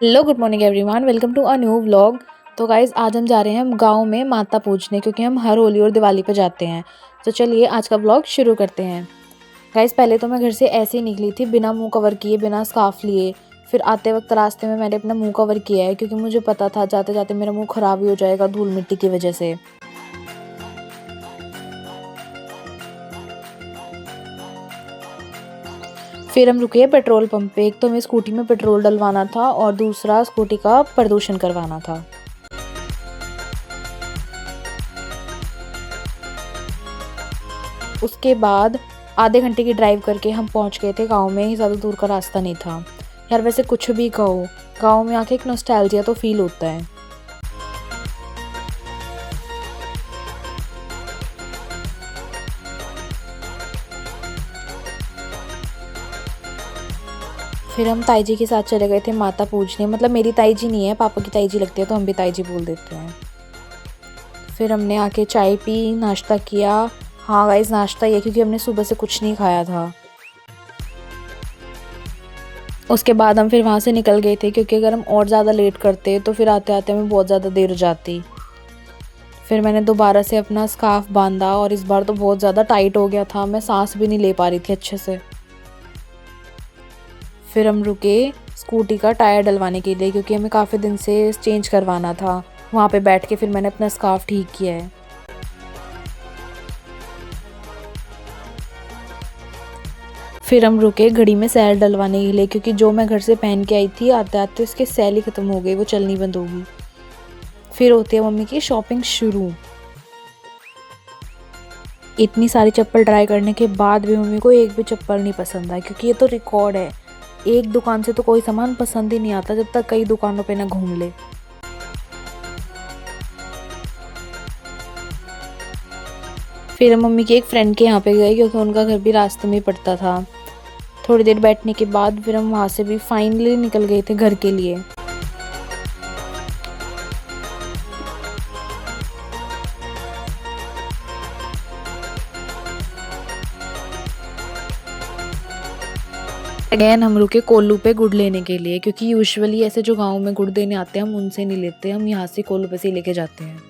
Hello good morning everyone, welcome to a new vlog. So guys आज हम जा रहे हैं हम गाँव में माता पूजने, क्योंकि हम हर होली और दिवाली पे जाते हैं। तो चलिए आज का व्लॉग शुरू करते हैं। गाइज़ पहले तो मैं घर से ऐसे ही निकली थी, बिना मुंह कवर किए, बिना स्कार्फ लिए। फिर आते वक्त रास्ते में मैंने अपना मुंह कवर किया है, क्योंकि मुझे पता था जाते जाते मेरा मुंह ख़राब ही हो जाएगा धूल मिट्टी की वजह से। फिर हम रुके पेट्रोल पंप पे। एक तो हमें स्कूटी में पेट्रोल डलवाना था और दूसरा स्कूटी का प्रदूषण करवाना था। उसके बाद आधे घंटे की ड्राइव करके हम पहुंच गए थे गाँव में। ही ज़्यादा दूर का रास्ता नहीं था। यार वैसे कुछ भी कहो, गाँव में आके एक नॉस्टैल्जिया तो फील होता है। फिर हम ताई जी के साथ चले गए थे माता पूजने। मतलब मेरी ताई जी नहीं है, पापा की ताई जी लगती है, तो हम भी ताई जी बोल देते हैं। फिर हमने आके चाय पी, नाश्ता किया। हाँ गाइस, नाश्ता ये क्योंकि हमने सुबह से कुछ नहीं खाया था। उसके बाद हम फिर वहाँ से निकल गए थे, क्योंकि अगर हम और ज़्यादा लेट करते तो फिर आते आते हमें बहुत ज़्यादा देर हो जाती। फिर मैंने दोबारा से अपना स्कार्फ बांधा और इस बार तो बहुत ज़्यादा टाइट हो गया था, मैं सांस भी नहीं ले पा रही थी अच्छे से। फिर हम रुके स्कूटी का टायर डलवाने के लिए, क्योंकि हमें काफ़ी दिन से चेंज करवाना था। वहाँ पे बैठ के फिर मैंने अपना स्कार्फ ठीक किया है। फिर हम रुके घड़ी में सैल डलवाने के लिए, क्योंकि जो मैं घर से पहन के आई थी आते आते उसके सैल ही ख़त्म हो गई, वो चलनी बंद होगी। फिर होती है मम्मी की शॉपिंग शुरू। इतनी सारी चप्पल ट्राई करने के बाद भी मम्मी को एक भी चप्पल नहीं पसंद आई, क्योंकि ये तो रिकॉर्ड है, एक दुकान से तो कोई सामान पसंद ही नहीं आता जब तक कई दुकानों पे ना घूम ले। फिर हम मम्मी की एक फ्रेंड के यहाँ पे गए, क्योंकि उनका घर भी रास्ते में ही पड़ता था। थोड़ी देर बैठने के बाद फिर हम वहाँ से भी फाइनली निकल गए थे घर के लिए। अगेन हम रुके कोल्लू पे गुड़ लेने के लिए, क्योंकि यूजुअली ऐसे जो गाँव में गुड़ देने आते हैं हम उनसे नहीं लेते, हम यहाँ से कोल्लू पे से ही लेके जाते हैं।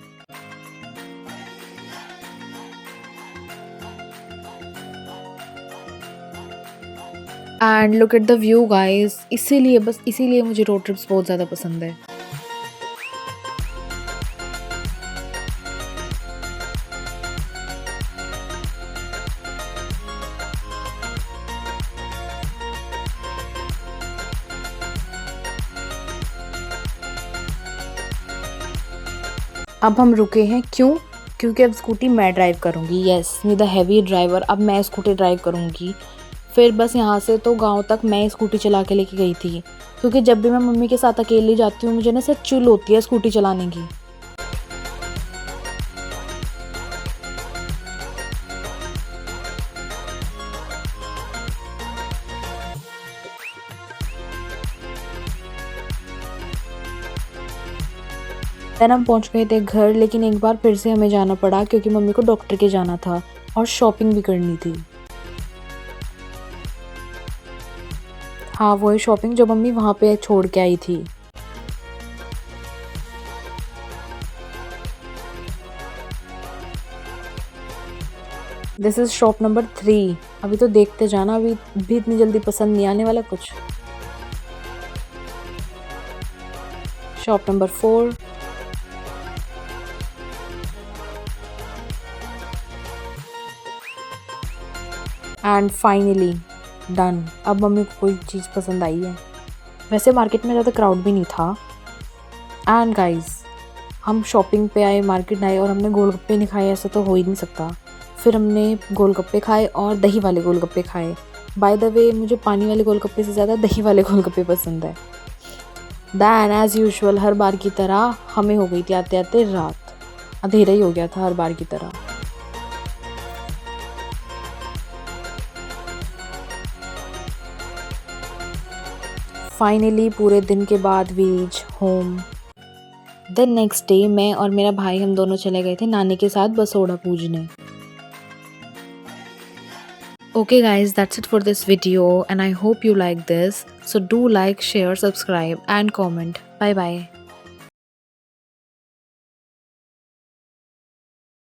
And look at the view guys, इसीलिए मुझे रोड ट्रिप्स बहुत ज़्यादा पसंद है। अब हम रुके हैं क्यों? क्योंकि अब स्कूटी मैं ड्राइव करूँगी। Yes, me the heavy driver, अब मैं स्कूटी ड्राइव करूँगी। फिर बस यहाँ से तो गाँव तक मैं स्कूटी चला के लेके गई थी, क्योंकि जब भी मैं मम्मी के साथ अकेली जाती हूँ मुझे ना ऐसे चिल होती है स्कूटी चलाने की। देन हम पहुँच गए थे घर, लेकिन एक बार फिर से हमें जाना पड़ा, क्योंकि मम्मी को डॉक्टर के जाना था और शॉपिंग भी करनी थी। हाँ, वही शॉपिंग जो मम्मी वहाँ पे छोड़ के आई थी। This is shop number 3। अभी तो देखते जाना, अभी भी इतनी जल्दी पसंद नहीं आने वाला कुछ। Shop number 4। And finally done. अब मम्मी को कोई चीज़ पसंद आई है। वैसे मार्केट में ज़्यादा क्राउड भी नहीं था। एंड गाइस, हम शॉपिंग पे आए, मार्केट आए और हमने गोलगप्पे नहीं खाए, ऐसा तो हो ही नहीं सकता। फिर हमने गोलगप्पे खाए और दही वाले गोलगप्पे खाए। बाय द वे, मुझे पानी वाले गोलगप्पे से ज़्यादा दही वाले गोलगप्पे पसंद है। दैन एज़ यूजुअल हर बार की तरह हमें हो गई थी आते आते रात। अंधेरा ही हो गया था हर बार की तरह। फाइनली पूरे दिन के बाद we reach home. The next day मैं और मेरा भाई हम दोनों चले गए थे नानी के साथ बसोड़ा पूजने। Okay guys, that's it for this video and I hope you like this. So do like, share, subscribe and comment. Bye bye.